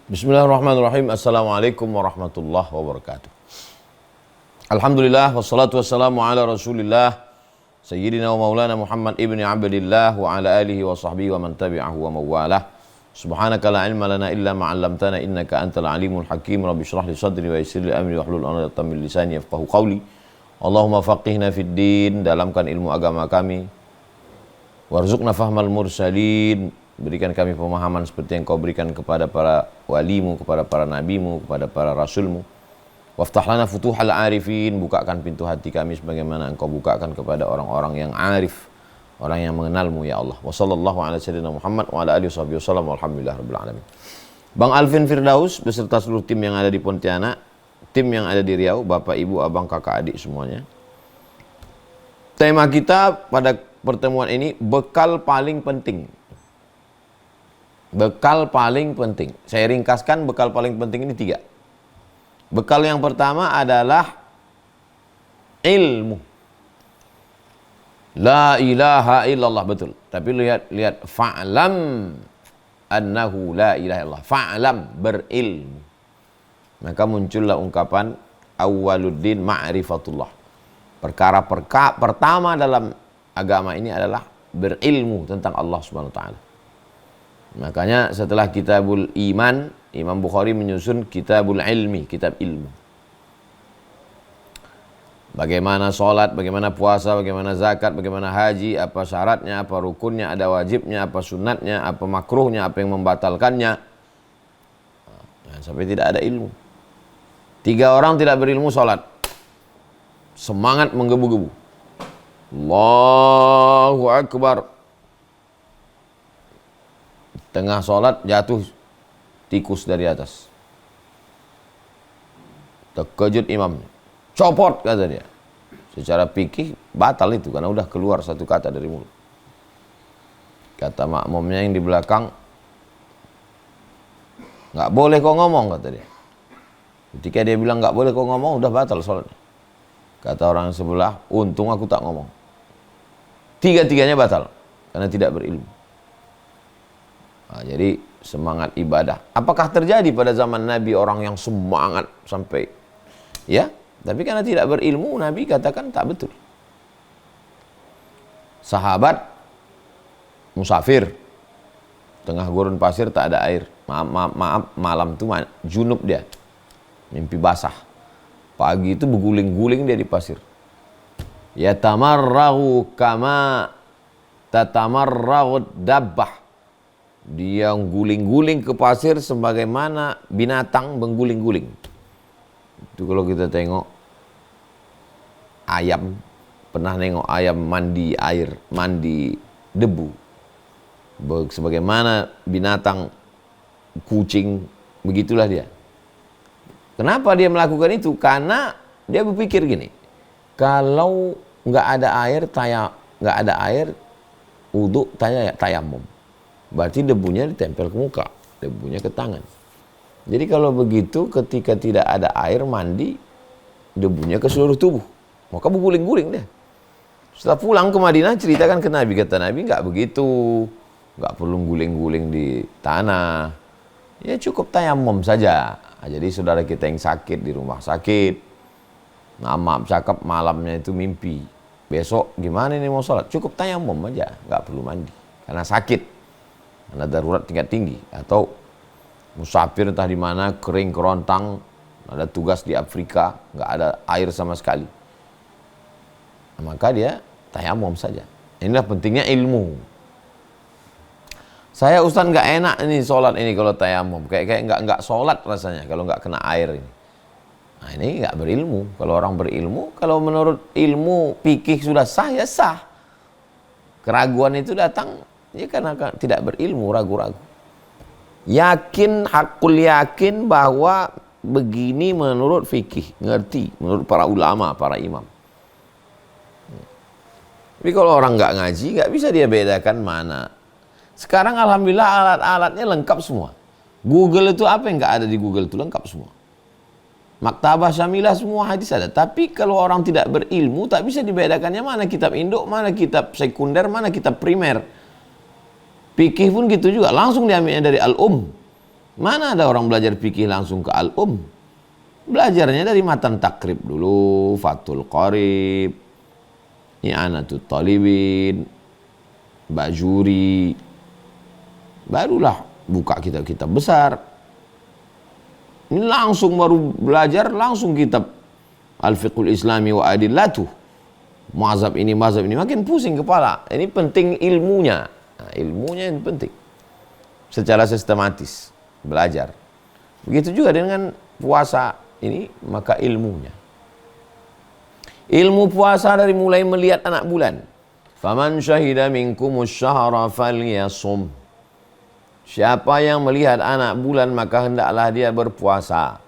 Bismillahirrahmanirrahim. Assalamualaikum warahmatullahi wabarakatuh. Alhamdulillah wassalatu wassalamu ala Rasulillah Sayyidina wa Maulana Muhammad ibni Abdillah wa ala alihi wa sahbihi wa man tabi'ahu wa mawalah. Subhanaka la ilma lana illa ma 'allamtana innaka antal alimul hakim. Rabbi shrah li sadri wa yassir li amri wahlul 'uqdatam min lisani yafqahu qawli. Allahumma faqihna fid din, dalamkan ilmu agama kami. Warzuqna fahmal mursalin, berikan kami pemahaman seperti yang kau berikan kepada para walimu, kepada para nabimu, kepada para rasulmu. Waftah lana futuhal arifin, bukakan pintu hati kami sebagaimana engkau bukakan kepada orang-orang yang arif, orang yang mengenalmu ya Allah. Wa sallallahu ala sayyidina Muhammad wa ala alihi wasallam walhamdulillah rabbil alamin. Bang Alvin Firdaus beserta seluruh tim yang ada di Pontianak, tim yang ada di Riau, bapak, ibu, abang, kakak, adik semuanya. Tema kita pada pertemuan ini, bekal paling penting. Bekal paling penting. Saya ringkaskan bekal paling penting ini 3. Bekal yang pertama adalah ilmu. La ilaha illallah, betul. Tapi lihat fa'lam annahu la ilaha illallah. Fa'lam, berilmu. Maka muncullah ungkapan awwaluddin ma'rifatullah. Perkara pertama dalam agama ini adalah berilmu tentang Allah Subhanahu wa taala. Makanya setelah kitabul iman, Imam Bukhari menyusun kitabul ilmi, kitab ilmu. Bagaimana sholat, bagaimana puasa, bagaimana zakat, bagaimana haji, apa syaratnya, apa rukunnya, ada wajibnya, apa sunatnya, apa makruhnya, apa yang membatalkannya. Nah, sampai tidak ada ilmu. 3 orang tidak berilmu sholat. Semangat menggebu-gebu. Allahu Akbar. Tengah sholat jatuh tikus dari atas. Terkejut imam. Copot kata dia. Secara fikih batal itu karena udah keluar satu kata dari mulut. Kata makmumnya yang di belakang, nggak boleh kau ngomong kata dia. Ketika dia bilang nggak boleh kau ngomong, udah batal sholatnya. Kata orang sebelah, untung aku tak ngomong. 3-tiganya batal karena tidak berilmu. Nah, jadi semangat ibadah. Apakah terjadi pada zaman Nabi orang yang semangat sampai ya? Tapi karena tidak berilmu, Nabi katakan tak betul. Sahabat musafir tengah gurun pasir, tak ada air. Maaf, malam itu junub dia. Mimpi basah. Pagi itu berguling-guling dia di pasir. Yatamarrahu kama tatamarrahu dabbah. Dia guling-guling ke pasir sebagaimana binatang mengguling-guling. Itu kalau kita tengok ayam, pernah nengok ayam mandi air, mandi debu. Sebagaimana binatang, kucing, begitulah dia. Kenapa dia melakukan itu? Karena dia berpikir gini, kalau nggak ada air, wudu tayamum. Berarti debunya ditempel ke muka, debunya ke tangan. Jadi kalau begitu ketika tidak ada air mandi, debunya ke seluruh tubuh. Maka berguling-guling deh. Setelah pulang ke Madinah ceritakan ke Nabi, kata Nabi nggak begitu, nggak perlu guling-guling di tanah. Ya cukup tayamum saja. Nah, jadi saudara kita yang sakit di rumah sakit, maaf cakap malamnya itu mimpi. Besok gimana nih mau sholat? Cukup tayamum aja, nggak perlu mandi karena sakit. Karena darurat tingkat tinggi atau musafir entah di mana, kering kerontang, ada tugas di Afrika, nggak ada air sama sekali. Nah, maka dia tayamum saja. Inilah pentingnya ilmu. Saya Ustaz nggak enak ini sholat ini kalau tayamum, kayak nggak sholat rasanya kalau nggak kena air ini. Nah ini nggak berilmu. Kalau orang berilmu, kalau menurut ilmu fikih sudah sah ya sah. Keraguan itu datang ya karena tidak berilmu, ragu-ragu. Yakin, hakul yakin bahwa begini menurut fikih, ngerti menurut para ulama, para imam. Tapi kalau orang nggak ngaji, nggak bisa dia bedakan mana. Sekarang alhamdulillah alat-alatnya lengkap semua. Google itu apa yang nggak ada di Google itu lengkap semua. Maktabah Syamilah semua hadis ada. Tapi kalau orang tidak berilmu, tak bisa dibedakannya mana kitab induk, mana kitab sekunder, mana kitab primer. Fikih pun gitu juga, langsung diambilnya dari Al-Um. Mana ada orang belajar fikih langsung ke Belajarnya dari matan takrib dulu, Fathul Qarib, I'anatul Talibin, Bajuri, barulah buka kitab-kitab besar. Ini langsung baru belajar, langsung kitab Al-Fiqhul Islami wa Adillatuh. Mazhab ini makin pusing kepala. Ini penting ilmunya. Nah, ilmunya yang penting. Secara sistematis belajar. Begitu juga dengan puasa ini, maka ilmunya. Ilmu puasa dari mulai melihat anak bulan. Faman syahida minkumus syahra falyasum. Siapa yang melihat anak bulan maka hendaklah dia berpuasa.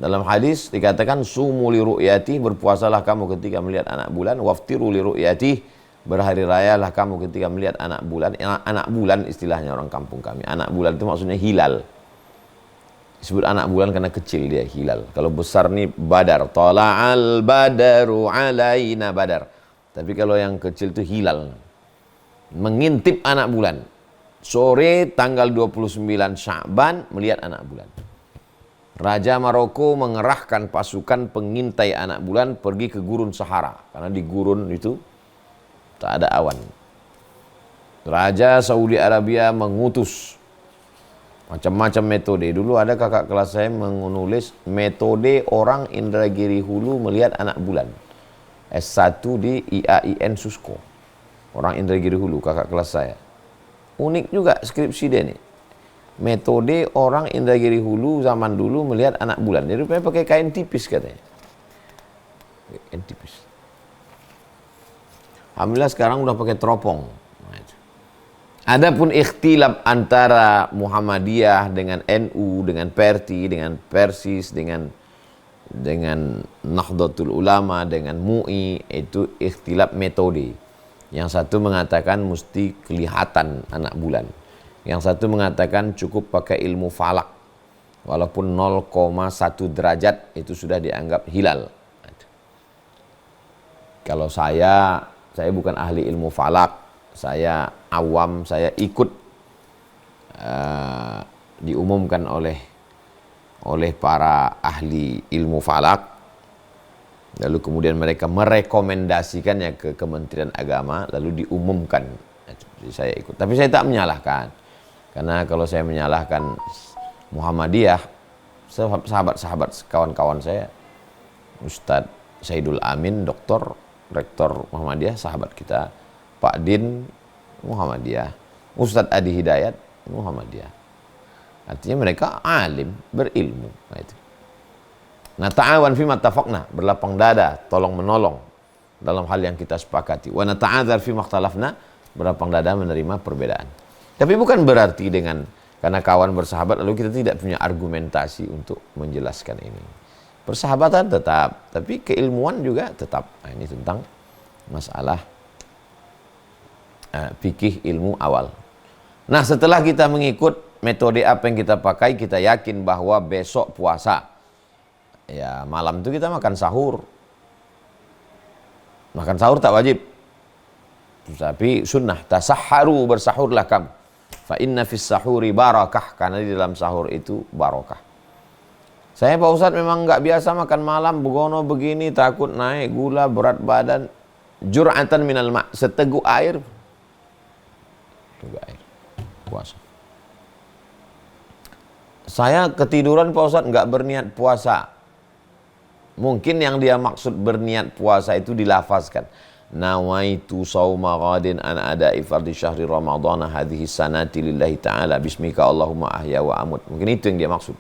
Dalam hadis dikatakan sumu li ru'yati, berpuasalah kamu ketika melihat anak bulan, waftiru li ru'yati, berhari rayalah kamu ketika melihat anak bulan. Anak bulan istilahnya orang kampung kami. Anak bulan itu maksudnya hilal. Disebut anak bulan karena kecil dia, hilal. Kalau besar nih badar, tala'al badaru alaina badar. Tapi kalau yang kecil itu hilal. Mengintip anak bulan. Sore tanggal 29 Sya'ban melihat anak bulan. Raja Maroko mengerahkan pasukan pengintai anak bulan pergi ke gurun Sahara. Karena di gurun itu tak ada awan. Raja Saudi Arabia mengutus macam-macam metode. Dulu ada kakak kelas saya menulis metode orang Indragiri Hulu melihat anak bulan. S1 di IAIN Susko. Orang Indragiri Hulu, kakak kelas saya. Unik juga skripsi dia nih. Metode orang Indragiri Hulu zaman dulu melihat anak bulan. Jadi rupanya pakai kain tipis katanya. Kain tipis. Alhamdulillah sekarang udah pakai teropong. Adapun ikhtilaf antara Muhammadiyah dengan NU, dengan Perti, dengan Persis, dengan Nahdlatul Ulama, dengan MUI, itu ikhtilaf metode. Yang satu mengatakan mesti kelihatan anak bulan. Yang satu mengatakan cukup pakai ilmu falak. Walaupun 0,1 derajat itu sudah dianggap hilal. Kalau saya bukan ahli ilmu falak. Saya awam, saya ikut diumumkan oleh para ahli ilmu falak, lalu kemudian mereka merekomendasikannya ke Kementerian Agama, lalu diumumkan. Jadi saya ikut, tapi saya tak menyalahkan, karena kalau saya menyalahkan Muhammadiyah, sahabat-sahabat kawan-kawan saya, Ustadz Saidul Amin, Doktor, Rektor Muhammadiyah, sahabat kita, Pak Din Muhammadiyah, Ustadz Adi Hidayat Muhammadiyah. Artinya mereka alim, berilmu. Nah, ta'awan fi mattafaqna, berlapang dada, tolong menolong dalam hal yang kita sepakati. Wa nata'adzar fi makhtalafna, berlapang dada menerima perbedaan. Tapi bukan berarti karena kawan bersahabat lalu kita tidak punya argumentasi untuk menjelaskan ini. Persahabatan tetap, tapi keilmuan juga tetap. Nah, ini tentang masalah fikih ilmu awal. Nah, setelah kita mengikut metode apa yang kita pakai, kita yakin bahwa besok puasa. Ya, malam itu kita makan sahur. Makan sahur tak wajib. Tapi sunnah, tasahharu, bersahurlah kamu. Fa inna fis sahuri barakah, karena di dalam sahur itu barakah. Saya Pak Ustadz memang nggak biasa makan malam, begono begini, takut naik gula, berat badan. Jur'atan minal ma', seteguk air. Puasa. Saya ketiduran Pak Ustadz, nggak berniat puasa. Mungkin yang dia maksud berniat puasa itu dilafazkan. Nawaitu sawma ghadin an ada'i fardhi syahri ramadhana hadhihi sanati lillahi ta'ala bismika Allahumma ahya wa amut. Mungkin itu yang dia maksud.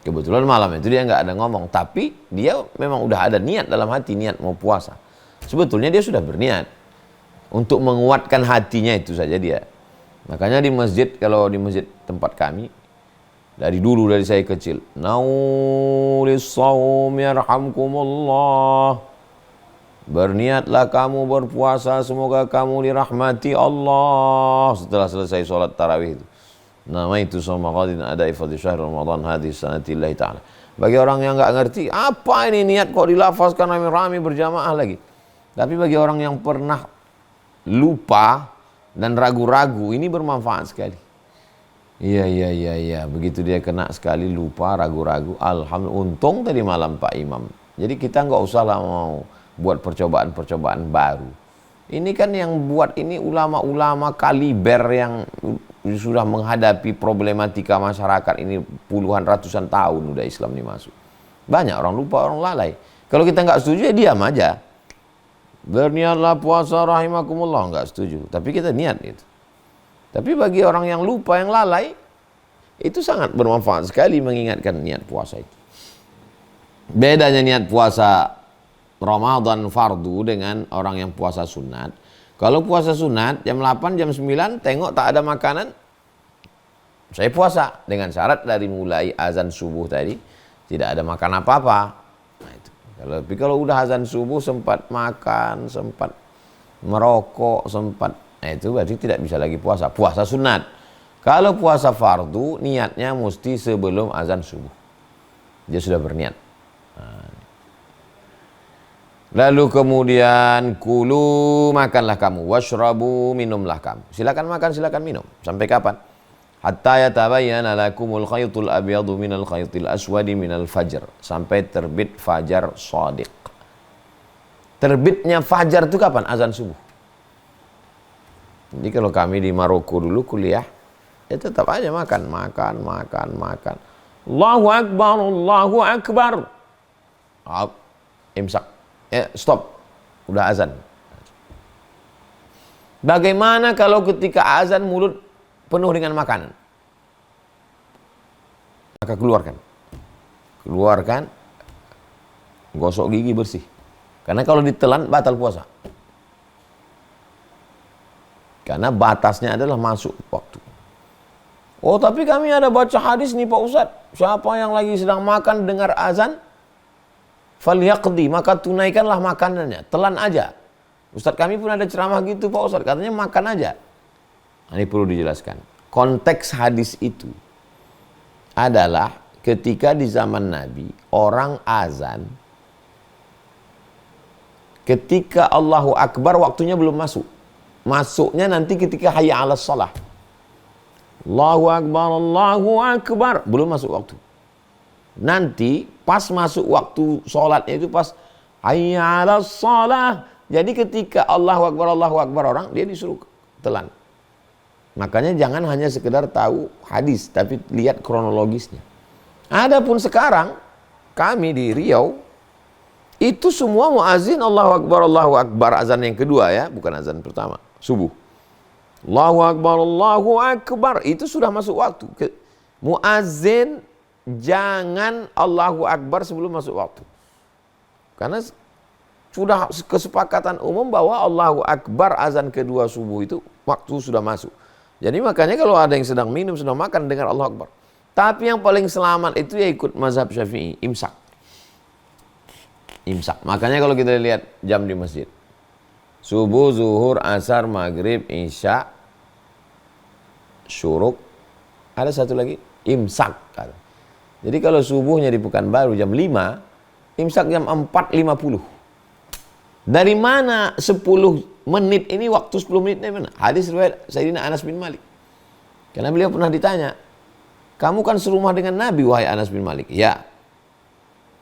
Kebetulan malam itu dia nggak ada ngomong, tapi dia memang udah ada niat dalam hati, niat mau puasa. Sebetulnya dia sudah berniat untuk menguatkan hatinya, itu saja dia. Makanya di masjid, kalau di masjid tempat kami, dari dulu, dari saya kecil, naulis saum yarhamkumullah, berniatlah kamu berpuasa, semoga kamu dirahmati Allah. Setelah selesai sholat tarawih itu, namaitu sawma ghadin ada'i fardhi syahr ramadan hadhihi sanatillahi ta'ala. Bagi orang yang nggak ngerti, apa ini niat kok dilafazkan rame-rame berjamaah lagi. Tapi bagi orang yang pernah lupa dan ragu-ragu, ini bermanfaat sekali. Iya. Begitu dia kena sekali lupa, ragu-ragu. Alhamdulillah, untung tadi malam Pak Imam. Jadi kita nggak usah lah mau buat percobaan-percobaan baru. Ini kan yang buat ini ulama-ulama kaliber yang sudah menghadapi problematika masyarakat ini puluhan ratusan tahun udah Islam ini masuk. Banyak orang lupa, orang lalai. Kalau kita nggak setuju ya diam aja. Berniatlah puasa rahimakumullah, nggak setuju. Tapi kita niat itu. Tapi bagi orang yang lupa, yang lalai, itu sangat bermanfaat sekali mengingatkan niat puasa itu. Bedanya niat puasa Ramadan fardu dengan orang yang puasa sunat. Kalau puasa sunat jam 8, jam 9 tengok tak ada makanan, saya puasa dengan syarat dari mulai azan subuh tadi tidak ada makan apa-apa. Nah, itu. Tapi kalau udah azan subuh sempat makan, sempat merokok, sempat, nah itu berarti tidak bisa lagi puasa. Puasa sunat. Kalau puasa fardu niatnya mesti sebelum azan subuh. Dia sudah berniat. Nah. Lalu kemudian kulu, makanlah kamu, washrabu, minumlah kamu. Silakan makan, silakan minum. Sampai kapan? Hatta yatabayyana lakumul khaytul abyadu minal khaytil aswadi minal fajr. Sampai terbit fajar shadiq. Terbitnya fajar itu kapan? Azan subuh. Jadi kalau kami di Maroko dulu kuliah, ya tetap aja makan. Allahu Akbar, Allahu Akbar. Imsak. Stop. Udah azan. Bagaimana kalau ketika azan mulut penuh dengan makanan? Maka keluarkan, gosok gigi bersih. Karena kalau ditelan batal puasa. Karena batasnya adalah masuk waktu. Oh tapi kami ada baca hadis nih Pak Ustadz. Siapa yang lagi sedang makan dengar azan, falyaqdi, maka tunaikanlah makanannya. Telan aja. Ustadz kami pun ada ceramah gitu Pak Ustadz. Katanya makan aja. Nah, ini perlu dijelaskan. Konteks hadis itu adalah ketika di zaman Nabi orang azan, ketika Allahu Akbar waktunya belum masuk. Masuknya nanti ketika hayya 'alas shalah. Allahu Akbar, Allahu Akbar, belum masuk waktu. Nanti pas masuk waktu sholatnya itu pas hayya 'alas shalah. Jadi ketika Allahu Akbar orang, dia disuruh telan. Makanya jangan hanya sekedar tahu hadis, tapi lihat kronologisnya. Adapun sekarang kami di Riau itu semua muazin Allahu Akbar, azan yang kedua ya, bukan azan pertama, subuh. Allahu Akbar, itu sudah masuk waktu. Muazin jangan Allahu Akbar sebelum masuk waktu. Karena sudah kesepakatan umum bahwa Allahu Akbar azan kedua subuh itu waktu sudah masuk. Jadi makanya kalau ada yang sedang minum, sedang makan, dengar Allahu Akbar. Tapi yang paling selamat itu ya ikut mazhab Syafi'i, imsak. Makanya kalau kita lihat jam di masjid, subuh, zuhur, asar, maghrib, isya, syuruk, ada satu lagi, imsak. Jadi kalau subuhnya di Pekanbaru jam 5, imsak jam 4.50. Dari mana 10 menit ini, waktu 10 menit dari mana? Hadis riwayat Sayyidina Anas bin Malik. Karena beliau pernah ditanya, kamu kan serumah dengan Nabi wahai Anas bin Malik. Ya.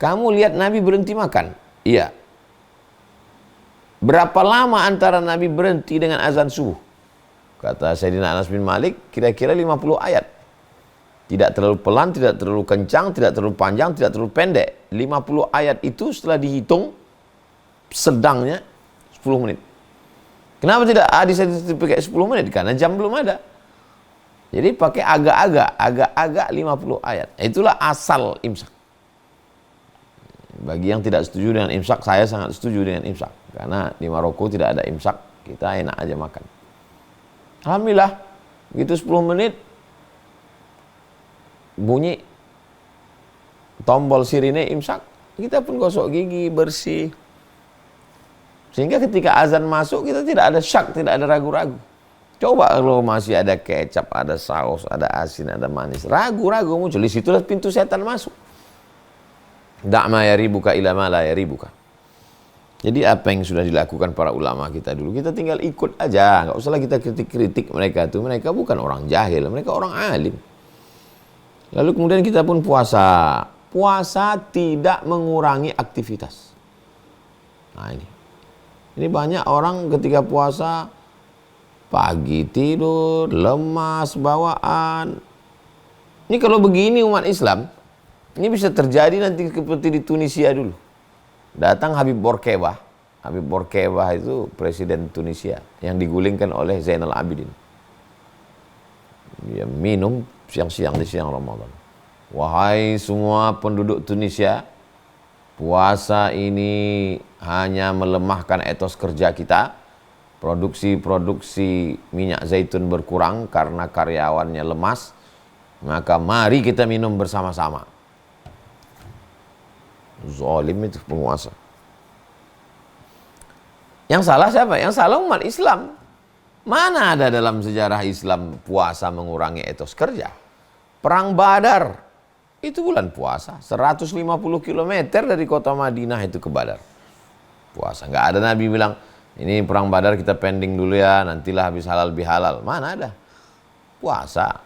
Kamu lihat Nabi berhenti makan? Iya. Berapa lama antara Nabi berhenti dengan azan subuh? Kata Sayyidina Anas bin Malik, kira-kira 50 ayat. Tidak terlalu pelan, tidak terlalu kencang, tidak terlalu panjang, tidak terlalu pendek. 50 ayat itu setelah dihitung, sedangnya 10 menit. Kenapa tidak hadis pakai 10 menit? Karena jam belum ada. Jadi pakai agak-agak 50 ayat. Itulah asal imsak. Bagi yang tidak setuju dengan imsak, saya sangat setuju dengan imsak. Karena di Maroko tidak ada imsak, kita enak aja makan. Alhamdulillah, begitu 10 menit, bunyi tombol sirine imsak, kita pun gosok gigi, bersih. Sehingga ketika azan masuk, kita tidak ada syak, tidak ada ragu-ragu. Coba kalau masih ada kecap, ada saus, ada asin, ada manis, ragu-ragu muncul. Di situlah pintu setan masuk. Da'ma yaribuka ila ma la yaribuka. Jadi apa yang sudah dilakukan para ulama kita dulu, kita tinggal ikut aja, nggak usahlah kita kritik-kritik mereka tuh. Mereka bukan orang jahil, mereka orang alim. Lalu kemudian kita pun puasa. Puasa tidak mengurangi aktivitas. Nah ini banyak orang ketika puasa pagi tidur, lemas bawaan. Ini kalau begini umat Islam, ini bisa terjadi nanti seperti di Tunisia dulu. Datang Habib Bourguiba. Habib Bourguiba itu presiden Tunisia yang digulingkan oleh Zainal Abidin. Dia minum siang-siang di siang Ramadan. Wahai semua penduduk Tunisia, puasa ini hanya melemahkan etos kerja kita. Produksi minyak zaitun berkurang karena karyawannya lemas. Maka mari kita minum bersama-sama. Zalim itu penguasa. Yang salah siapa? Yang salah umat Islam. Mana ada dalam sejarah Islam puasa mengurangi etos kerja? Perang Badar itu bulan puasa, 150 km dari kota Madinah itu ke Badar. Puasa. Nggak ada Nabi bilang, ini perang Badar kita pending dulu ya, nantilah habis halal bihalal. Mana ada? Puasa.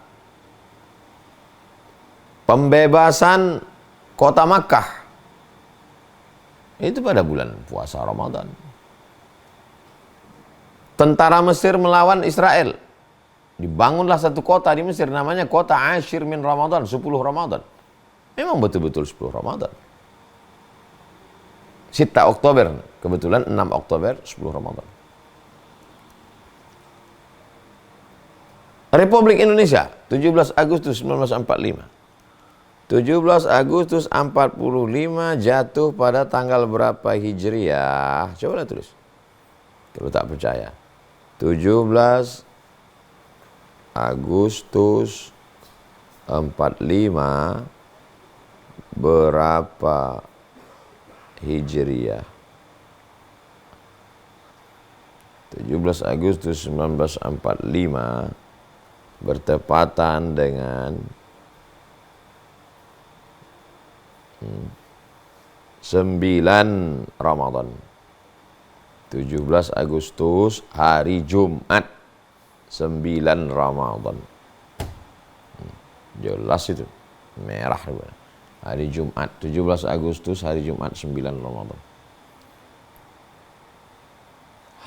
Pembebasan kota Makkah itu pada bulan puasa Ramadan. Tentara Mesir melawan Israel. Dibangunlah satu kota di Mesir namanya kota Ashir min Ramadan, 10 Ramadan. Memang betul-betul 10 Ramadan. 6 Oktober, kebetulan 6 Oktober 10 Ramadan. Republik Indonesia, 17 Agustus 1945. 17 Agustus 45 jatuh pada tanggal berapa Hijriah? Coba tulis. Kalau tak percaya. 17 Agustus 45 berapa Hijriah? 17 Agustus 1945 bertepatan dengan 9 Ramadan. 17 Agustus hari Jumat, 9 Ramadan. Jelas itu. Merah. Hari Jumat, 17 Agustus hari Jumat, 9 Ramadan.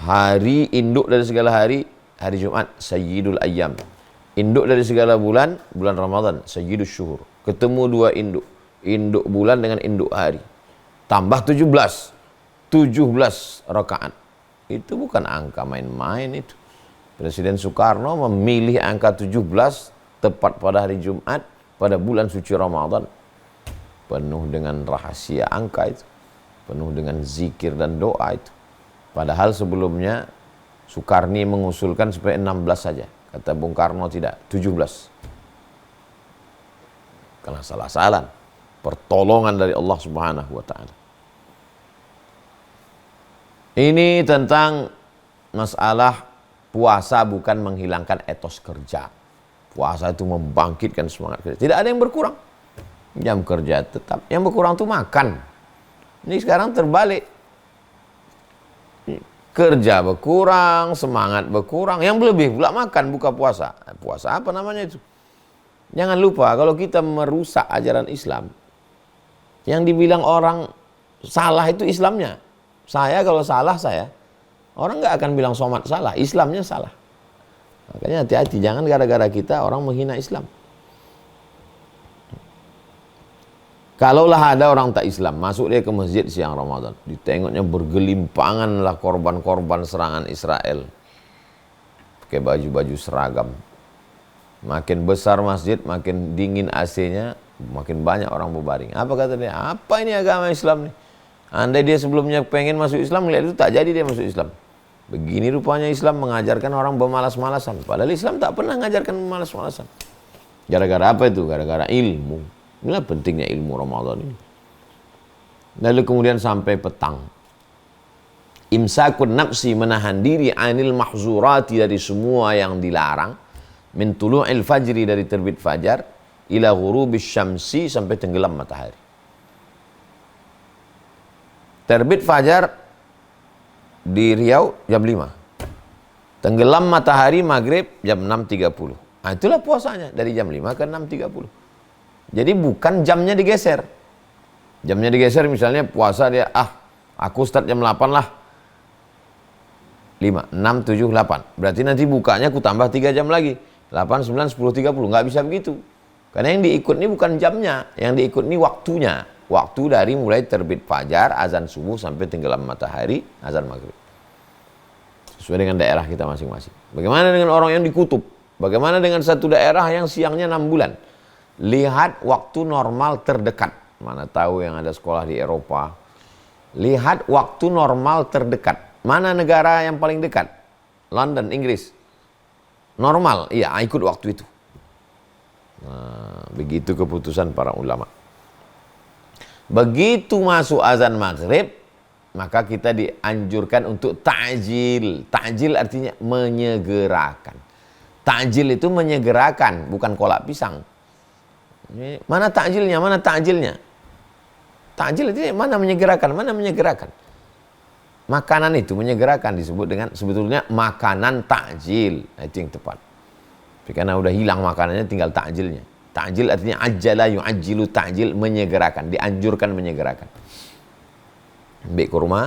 Hari induk dari segala hari, hari Jumat, Sayyidul Ayyam. Induk dari segala bulan, bulan Ramadan, Sayyidul Syuhur. Ketemu dua induk. Induk bulan dengan induk hari. Tambah 17 rakaat. Itu bukan angka main-main itu. Presiden Soekarno memilih angka 17 tepat pada hari Jumat pada bulan suci Ramadan. Penuh dengan rahasia angka itu. Penuh dengan zikir dan doa itu. Padahal sebelumnya Soekarni mengusulkan supaya 16 saja. Kata Bung Karno tidak, 17. Karena salah-salah. Pertolongan dari Allah Subhanahu wa ta'ala. Ini tentang masalah puasa bukan menghilangkan etos kerja. Puasa itu membangkitkan semangat kerja. Tidak ada yang berkurang. Jam kerja tetap. Yang berkurang itu makan. Ini sekarang terbalik. Kerja berkurang, semangat berkurang. Yang berlebih pula makan buka puasa. Puasa apa namanya itu? Jangan lupa kalau kita merusak ajaran Islam, yang dibilang orang salah itu Islamnya. Saya kalau salah orang nggak akan bilang somat salah, Islamnya salah. Makanya hati-hati, jangan gara-gara kita orang menghina Islam. Kalaulah ada orang tak Islam masuk dia ke masjid siang Ramadan, ditengoknya bergelimpangan lah korban-korban serangan Israel, pakai baju-baju seragam. Makin besar masjid, makin dingin AC-nya, makin banyak orang berbaring. Apa kata dia? Apa ini agama Islam nih? Andai dia sebelumnya pengen masuk Islam, lihat itu tak jadi dia masuk Islam. Begini rupanya Islam mengajarkan orang bermalas-malasan. Padahal Islam tak pernah mengajarkan bermalas-malasan. Gara-gara apa itu? Gara-gara ilmu. Inilah pentingnya ilmu Ramadan ini. Lalu kemudian sampai petang. Imsakun nafsi, menahan diri, anil mahzurati, dari semua yang dilarang. Min tulu'il fajri, dari terbit fajar, ila ghurubis syamsi, sampai tenggelam matahari. Terbit fajar di Riau jam 5. Tenggelam matahari maghrib jam 6.30. Nah, itulah puasanya dari jam 5 ke 6.30. Jadi bukan jamnya digeser. Jamnya digeser misalnya puasa dia, aku start jam 8 lah. 5, 6, 7, 8. Berarti nanti bukanya aku tambah 3 jam lagi. 8, 9, 10, 30. Nggak bisa begitu. Karena yang diikut ini bukan jamnya. Yang diikut ini waktunya. Waktu dari mulai terbit fajar, azan subuh sampai tenggelam matahari, azan maghrib. Sesuai dengan daerah kita masing-masing. Bagaimana dengan orang yang di kutub? Bagaimana dengan satu daerah yang siangnya 6 bulan? Lihat waktu normal terdekat. Mana tahu yang ada sekolah di Eropa. Lihat waktu normal terdekat. Mana negara yang paling dekat? London, Inggris. Normal, iya, ikut waktu itu. Nah, begitu keputusan para ulama. Begitu masuk azan maghrib, maka kita dianjurkan untuk ta'jil. Ta'jil artinya menyegerakan. Ta'jil itu menyegerakan, bukan kolak pisang. Mana ta'jilnya? Mana ta'jilnya? Ta'jil itu mana menyegerakan? Mana menyegerakan? Makanan itu menyegerakan, disebut dengan sebetulnya makanan ta'jil. Nah, itu yang tepat. Tapi karena udah hilang makanannya, tinggal ta'jilnya. Ta'jil artinya ajjala yu'ajjilu, ta'jil menyegerakan, dianjurkan menyegerakan. Ambil kurma.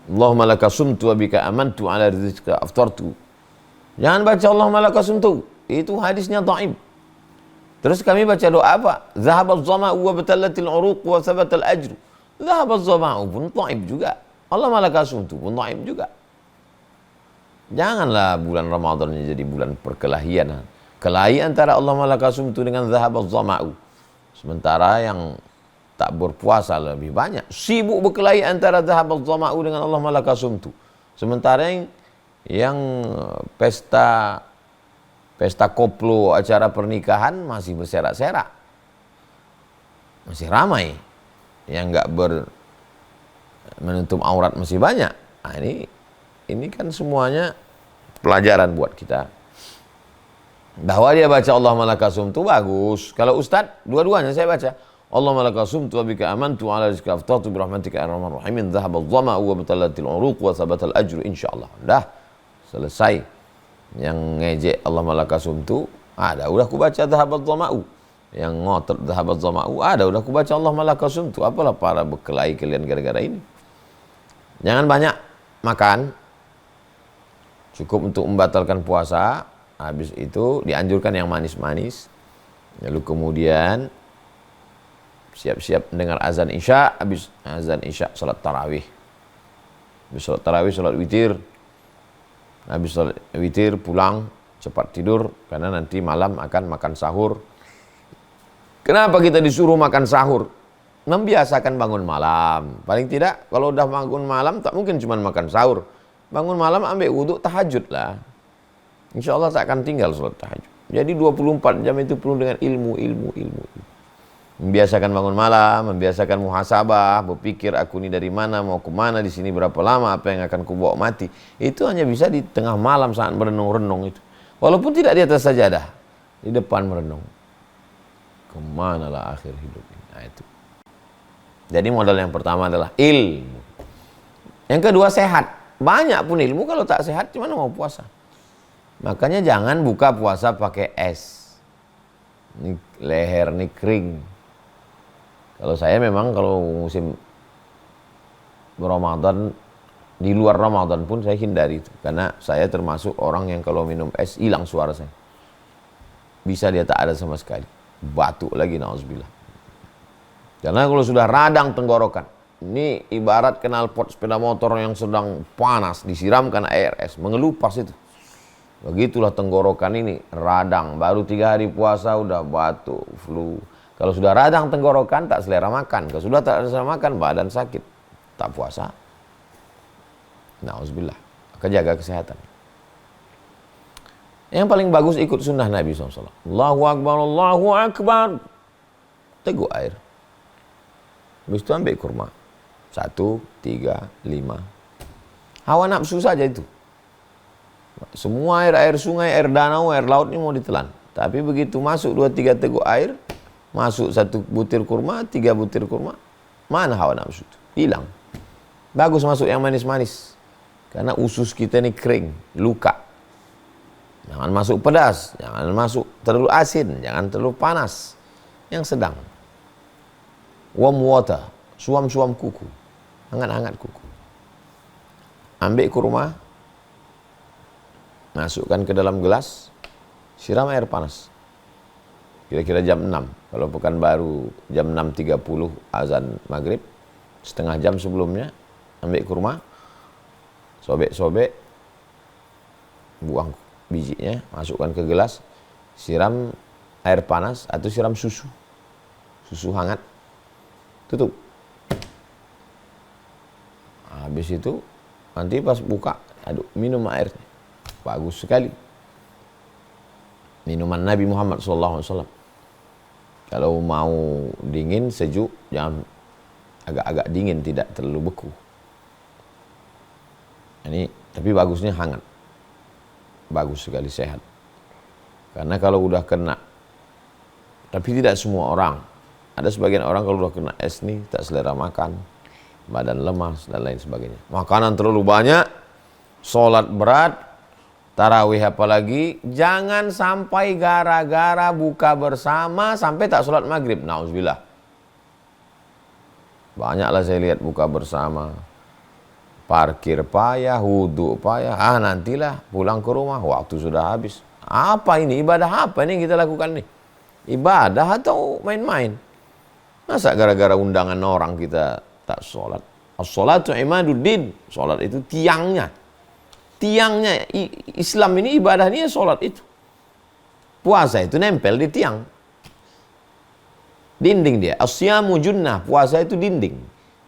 Allahumma laka sumtu wa bika amantu ala rizqika aftartu. Jangan baca Allahumma laka sumtu. Itu hadisnya dhaif. Terus kami baca doa apa? Zahabaz zama'u wa batallatil uruq wa sabatal ajru. Zahabaz zama'u pun dhaif juga. Allahumma laka sumtu pun dhaif juga. Janganlah bulan Ramadan jadi bulan perkelahian. Kelahi antara Allahumma laka sumtu dengan zahabaz zama'u. Sementara yang tak berpuasa lebih banyak sibuk berkelahi antara zahabaz zama'u dengan Allahumma laka sumtu. Sementara yang pesta koplo, acara pernikahan masih berserak-serak, masih ramai, yang nggak menutup aurat masih banyak. Nah, ini kan semuanya pelajaran buat kita. Bahwa dia baca Allahumma laka sumtu bagus. Kalau ustadz, dua-duanya saya baca Allahumma laka sumtu wa bika amantu ala rizqika aftartu bi rahmatika ya arhamar rahimin dhahabaz zama'u wa batallatil uruq wa sabatal ajru insyaallah. Dah selesai. Yang ngejek Allahumma laka sumtu ada, udah aku baca dhahabaz zama'u. Yang ngotot dhahabaz zama'u ada, udah aku baca Allahumma laka sumtu. Apalah para berkelahi kalian gara-gara ini. Jangan banyak makan. Cukup untuk membatalkan puasa. Habis itu dianjurkan yang manis-manis. Lalu kemudian siap-siap mendengar azan isya. Habis azan isya salat tarawih. Habis salat tarawih salat witir. Habis salat witir pulang cepat tidur karena nanti malam akan makan sahur. Kenapa kita disuruh makan sahur? Membiasakan bangun malam. Paling tidak kalau udah bangun malam tak mungkin cuma makan sahur. Bangun malam ambil wudhu tahajud lah. Insya Allah tak akan tinggal salat tahajud. Jadi 24 jam itu penuh dengan ilmu. Membiasakan bangun malam, membiasakan muhasabah, berpikir aku ini dari mana, mau ke mana, di sini berapa lama, apa yang akan kubawa mati. Itu hanya bisa di tengah malam saat merenung-renung itu. Walaupun tidak di atas sajadah, di depan merenung. Kemanalah akhir hidup ini? Nah, itu. Jadi modal yang pertama adalah ilmu. Yang kedua sehat. Banyak pun ilmu, kalau tak sehat gimana mau puasa? Makanya jangan buka puasa pakai es. Ini leher ini kering. Kalau saya memang kalau musim Ramadan, di luar Ramadan pun saya hindari itu. Karena saya termasuk orang yang kalau minum es hilang suara saya. Bisa dia tak ada sama sekali. Batuk lagi, na'udzubillah. Karena kalau sudah radang tenggorokan, ini ibarat knalpot sepeda motor yang sedang panas, disiramkan air es, mengelupas itu. Begitulah tenggorokan ini, radang. Baru 3 hari puasa udah batuk, flu. Kalau sudah radang tenggorokan, tak selera makan. Kalau sudah tak selera makan, badan sakit. Tak puasa. Na'udzubillah. Maka jaga kesehatan. Yang paling bagus ikut sunnah Nabi SAW. Allahu Akbar, Allahu Akbar. Teguk air. Habis itu ambil kurma. 1, 3, 5. Hawa nafsu saja itu. Semua air sungai, air danau, air laut ini mau ditelan. Tapi begitu masuk 2-3 teguk air, masuk 1 butir kurma, 3 butir kurma, mana hawa nafsu itu? Hilang. Bagus masuk yang manis-manis. Karena usus kita ini kering, luka. Jangan masuk pedas, jangan masuk terlalu asin, jangan terlalu panas. Yang sedang. Warm water, suam-suam kuku. Hangat-hangat kuku. Ambil kurma, masukkan ke dalam gelas, siram air panas. Kira-kira jam 6. Kalau Pekanbaru jam 6.30 azan maghrib, setengah jam sebelumnya, ambil kurma, sobek-sobek, buang bijinya, masukkan ke gelas, siram air panas atau siram susu. Susu hangat. Tutup. Habis itu, nanti pas buka, aduk, minum airnya. Bagus sekali. Minuman Nabi Muhammad SAW. Kalau mau dingin, sejuk, jangan agak-agak dingin, tidak terlalu beku. Ini, tapi bagusnya hangat. Bagus sekali, sehat. Karena kalau udah kena, tapi tidak semua orang. Ada sebagian orang kalau udah kena es nih, tak selera makan, badan lemas, dan lain sebagainya. Makanan terlalu banyak, sholat berat, tarawih apalagi, jangan sampai gara-gara buka bersama sampai tak sholat maghrib. Nauzubillah. Banyaklah saya lihat buka bersama, parkir payah, wudhu payah, nantilah pulang ke rumah, waktu sudah habis. Apa ini? Ibadah apa ini yang kita lakukan nih? Ibadah atau main-main? Masa gara-gara undangan orang kita tak sholat? As-sholatu imaduddin. Sholat itu tiangnya. Tiangnya Islam ini, ibadah ini sholat itu. Puasa itu nempel di tiang. Dinding dia. Asyamu junnah. Puasa itu dinding.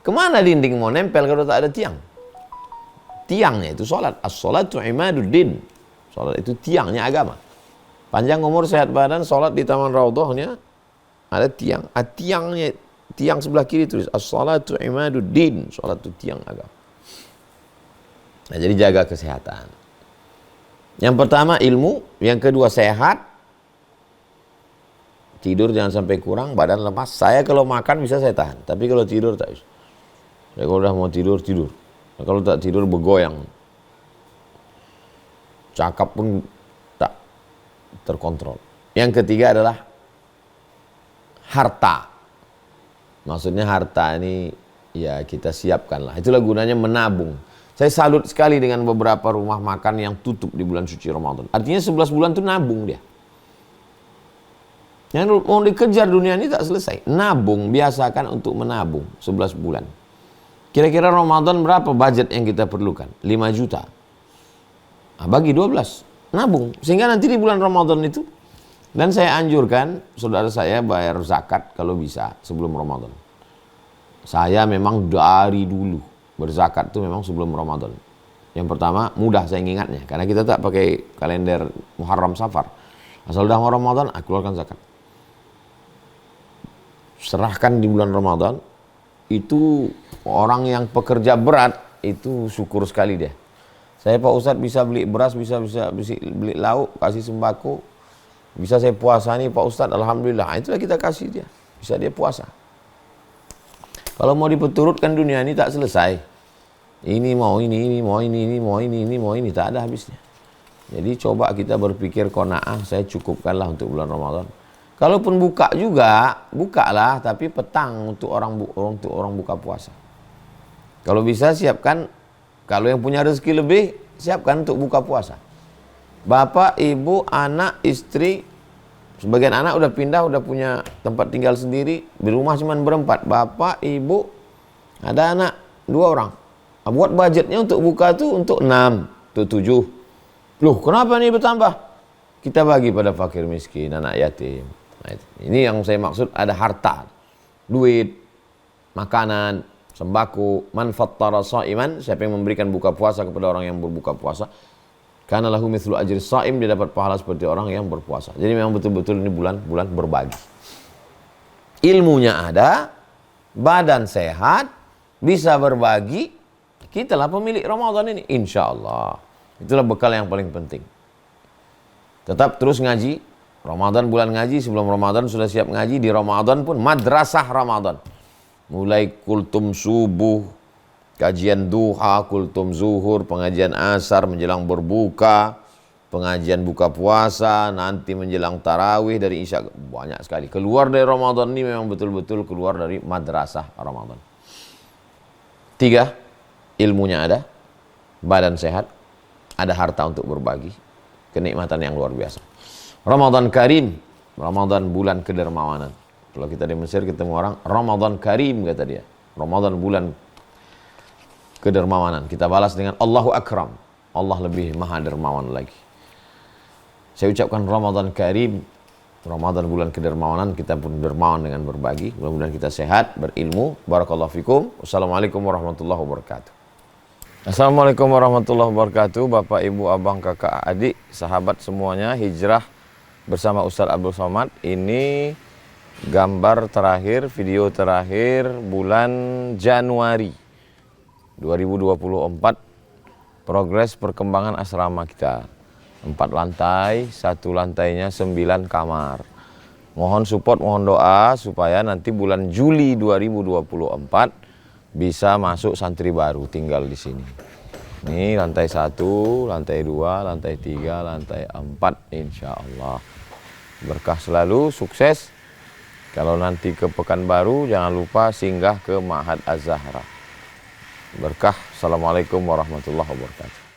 Kemana dinding mau nempel kalau tak ada tiang? Tiangnya itu sholat. As-sholatu imaduddin. Sholat itu tiangnya agama. Panjang umur, sehat badan, sholat di taman raudhahnya ada tiang. Tiangnya, tiang sebelah kiri tulis as-sholatu imaduddin. Sholat itu tiang agama. Nah, jadi jaga kesehatan. Yang pertama ilmu, yang kedua sehat. Tidur jangan sampai kurang, badan lemas. Saya kalau makan bisa saya tahan, tapi kalau tidur tak bisa. Saya kalau udah mau tidur, tidur. Nah, kalau tak tidur bergoyang. Cakap pun tak terkontrol. Yang ketiga adalah harta. Maksudnya harta ini ya kita siapkan lah. Itulah gunanya menabung. Saya salut sekali dengan beberapa rumah makan yang tutup di bulan suci Ramadan. Artinya 11 bulan itu nabung dia. Yang mau dikejar dunia ini tak selesai. Nabung, biasakan untuk menabung 11 bulan. Kira-kira Ramadan berapa budget yang kita perlukan? 5 juta. Bagi 12, nabung. Sehingga nanti di bulan Ramadan itu, dan saya anjurkan saudara saya bayar zakat kalau bisa sebelum Ramadan. Saya memang dari dulu berzakat itu memang sebelum Ramadan. Yang pertama, mudah saya ingatnya. Karena kita tak pakai kalender Muharram Safar. Asal udah mau Ramadan, keluarkan zakat. Serahkan di bulan Ramadan. Itu orang yang pekerja berat, itu syukur sekali dia. Saya Pak Ustadz bisa beli beras, bisa beli lauk, kasih sembako. Bisa saya puasa nih Pak Ustadz, alhamdulillah. Itulah kita kasih dia. Bisa dia puasa. Kalau mau diperturutkan dunia ini tak selesai. Ini mau ini mau ini, tak ada habisnya. Jadi coba kita berpikir qanaah, saya cukupkanlah untuk bulan Ramadan. Kalaupun buka juga, bukalah tapi petang untuk orang buka puasa. Kalau bisa siapkan, kalau yang punya rezeki lebih, siapkan untuk buka puasa. Bapak, ibu, anak, istri, sebagian anak udah pindah, udah punya tempat tinggal sendiri, di rumah cuma berempat. Bapak, ibu, ada anak 2 orang. Buat budgetnya untuk buka tuh untuk 6, untuk 7. Loh, kenapa nih bertambah? Kita bagi pada fakir miskin, anak yatim. Nah, ini yang saya maksud, ada harta, duit, makanan, sembako, man fattara sha'iman, siapa yang memberikan buka puasa kepada orang yang berbuka puasa, kana lahu mithlu ajri sha'im, dia dapat pahala seperti orang yang berpuasa. Jadi memang betul-betul ini bulan berbagi. Ilmunya ada, badan sehat, bisa berbagi, kitalah pemilik Ramadan ini, insya Allah. Itulah bekal yang paling penting. Tetap terus ngaji. Ramadan bulan ngaji, sebelum Ramadan sudah siap ngaji. Di Ramadan pun madrasah Ramadan. Mulai kultum subuh, kajian duha, kultum zuhur, pengajian asar menjelang berbuka, pengajian buka puasa, nanti menjelang tarawih dari isya, banyak sekali. Keluar dari Ramadan ini memang betul-betul keluar dari madrasah Ramadan. 3, ilmunya ada, badan sehat, ada harta untuk berbagi, kenikmatan yang luar biasa. Ramadan Karim, Ramadan bulan kedermawanan. Kalau kita di Mesir ketemu orang, Ramadan Karim kata dia. Ramadan bulan kedermawanan. Kita balas dengan Allahu Akram. Allah lebih maha dermawan lagi. Saya ucapkan Ramadan Karim, Ramadan bulan kedermawanan, kita pun dermawan dengan berbagi. Mudah-mudahan kita sehat, berilmu. Barakallahu fikum. Wassalamualaikum warahmatullahi wabarakatuh. Assalamualaikum warahmatullahi wabarakatuh. Bapak, Ibu, Abang, Kakak, Adik, sahabat semuanya, hijrah bersama Ustaz Abdul Somad. Ini gambar terakhir, video terakhir bulan Januari 2024. Progres perkembangan asrama kita. 4 lantai, 1 lantainya 9 kamar. Mohon support, mohon doa supaya nanti bulan Juli 2024 bisa masuk santri baru tinggal di sini. Ini lantai 1, lantai 2, lantai 3, lantai 4 insya Allah. Berkah selalu, sukses. Kalau nanti ke Pekanbaru jangan lupa singgah ke Ma'had Az-Zahra. Berkah. Assalamualaikum warahmatullahi wabarakatuh.